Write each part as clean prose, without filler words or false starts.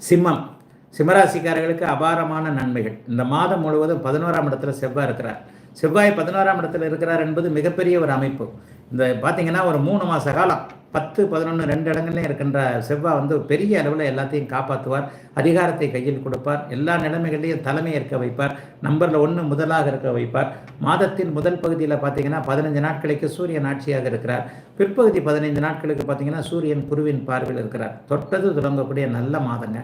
சிம்மம். சிம்மராசிக்காரர்களுக்கு அபாரமான நன்மைகள். இந்த மாதம் முழுவதும் 11ஆம் இடத்துல செவ்வாய் இருக்கிறார். செவ்வாய் 11ஆம் இடத்துல இருக்கிறார் என்பது மிகப்பெரிய ஒரு அமைப்பு. இந்த பார்த்தீங்கன்னா ஒரு 3 மாத காலம் 10, 11 2 இடங்கள்லையும் இருக்கின்ற செவ்வாய் பெரிய அளவில் எல்லாத்தையும் காப்பாற்றுவார். அதிகாரத்தை கையில் கொடுப்பார். எல்லா நிலைமைகளையும் தலைமை ஏற்க வைப்பார். நம்பரில் 1 முதலாக இருக்க வைப்பார். மாதத்தின் முதல் பகுதியில் பார்த்தீங்கன்னா 15 நாட்களுக்கு சூரியன் ஆட்சியாக இருக்கிறார். பிற்பகுதி 15 நாட்களுக்கு பார்த்தீங்கன்னா சூரியன் குருவின் பார்வையில் இருக்கிறார். தொட்டது தொடங்கக்கூடிய நல்ல மாதங்க.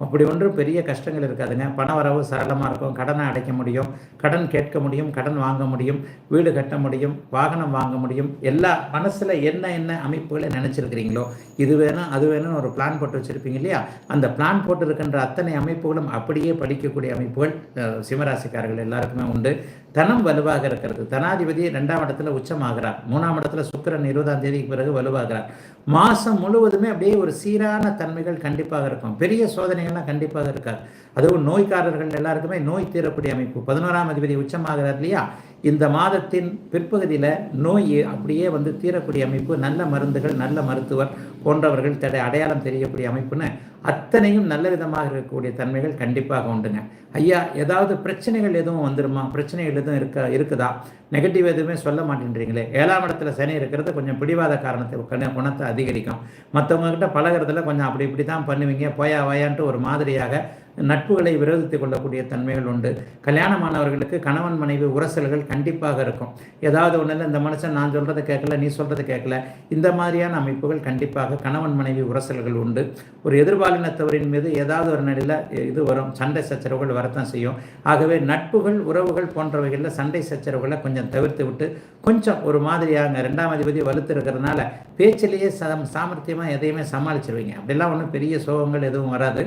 அப்படி ஒன்றும் பெரிய கஷ்டங்கள் இருக்காதுங்க. பண வரவு சரளமாக இருக்கும். கடனை அடைக்க முடியும், கடன் கேட்க முடியும், கடன் வாங்க முடியும், வீடு கட்ட முடியும், வாகனம் வாங்க முடியும். எல்லா மனசில் என்ன அமைப்புகளை நினச்சிருக்கிறீங்களோ, இது வேணும் அது வேணும்னு ஒரு பிளான் போட்டு வச்சுருப்பீங்க இல்லையா, அந்த பிளான் போட்டு இருக்கின்ற அத்தனை அமைப்புகளும் அப்படியே படிக்கக்கூடிய அமைப்புகள் சிம்மராசிக்காரர்கள் எல்லாருக்குமே உண்டு. தனம் வலுவாக இருக்கிறது. தனாதிபதி 2ஆம் இடத்துல உச்சமாகிறார். 3ஆம் இடத்துல சுக்கிரன் 20ஆம் தேதிக்கு பிறகு வலுவாகிறார். மாதம் முழுவதுமே அப்படியே ஒரு சீரான தன்மைகள் கண்டிப்பாக இருக்கும். பெரிய சோதனைகள்லாம் கண்டிப்பாக இருக்காது. அதுவும் நோய்க்காரர்கள் எல்லாருக்குமே நோய் தீரக்கூடிய அமைப்பு. 11ஆம் அதிபதி உச்சமாகிறார் இல்லையா, இந்த மாதத்தின் பிற்பகுதியில் நோய் அப்படியே தீரக்கூடிய அமைப்பு. நல்ல மருந்துகள், நல்ல மருத்துவர் போன்றவர்கள் அடையாளம் தெரியக்கூடிய அமைப்புன்னு அத்தனையும் நல்ல விதமாக இருக்கக்கூடிய தன்மைகள் கண்டிப்பாக உண்டுங்க. ஐயா, ஏதாவது பிரச்சனைகள் எதுவும் வந்துருமா, பிரச்சனைகள் எதுவும் இருக்குதா, நெகட்டிவ் எதுவுமே சொல்ல மாட்டேன்றீங்களே. 7ஆம் இடத்துல சனி இருக்கிறது கொஞ்சம் பிடிவாத காரணத்தை குணத்தை அதிகரிக்கும். மற்றவங்ககிட்ட பழகிறதுல கொஞ்சம் இப்படி தான் பண்ணுவீங்க, போயா வாயான்ட்டு ஒரு மாதிரியாக நட்புகளை விரோதித்துக் கொள்ளக்கூடிய தன்மைகள் உண்டு. கல்யாணமானவர்களுக்கு கணவன் மனைவி உரசல்கள் கண்டிப்பாக இருக்கும். ஏதாவது ஒன்றில் இந்த மனுஷன் நான் சொல்கிறத கேட்கல, நீ சொல்கிறத கேட்கல, இந்த மாதிரியான அமைப்புகள் கண்டிப்பாக கணவன் மனைவி உரசல்கள் உண்டு. ஒரு எதிர்பாலினத்தவரின் மீது ஏதாவது ஒரு நிலையில் இது வரும், சண்டை சச்சரவுகள் வரத்தான் செய்யும். ஆகவே நட்புகள், உறவுகள் போன்றவைகளில் சண்டை சச்சரவுகளை கொஞ்சம் தவிர்த்து விட்டு கொஞ்சம் ஒரு மாதிரியாக 2ஆம் அதிபதி வலுத்து இருக்கிறதுனால பேச்சிலேயே சாமர்த்தியமாக எதையுமே சமாளிச்சிருவீங்க. அப்படிலாம் ஒன்றும் பெரிய சோகங்கள் எதுவும் வராது.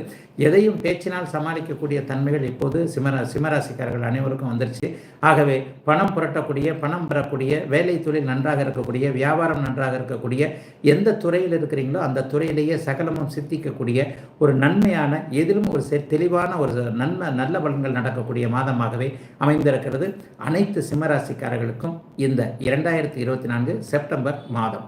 எதையும் பேச்சினால் சமாளிக்கக்கூடிய தன்மைகள் இப்போது சிம்மராசிக்காரர்கள் அனைவருக்கும் வந்துருச்சு. ஆகவே பணம் புரட்டக்கூடிய, பணம் பெறக்கூடிய, வேலை தொழில் நன்றாக இருக்கக்கூடிய, வியாபாரம் நன்றாக இருக்கக்கூடிய, எந்த துறையில் இருக்கிறீங்களோ அந்த துறையிலேயே சகலமும் சித்திக்கக்கூடிய ஒரு நன்மையான, எதிலும் ஒரு தெளிவான ஒரு நல்ல பலன்கள் நடக்கக்கூடிய மாதமாகவே அமைந்திருக்கிறது அனைத்து சிம்மராசிக்காரர்களுக்கும் இந்த 2024 செப்டம்பர் மாதம்.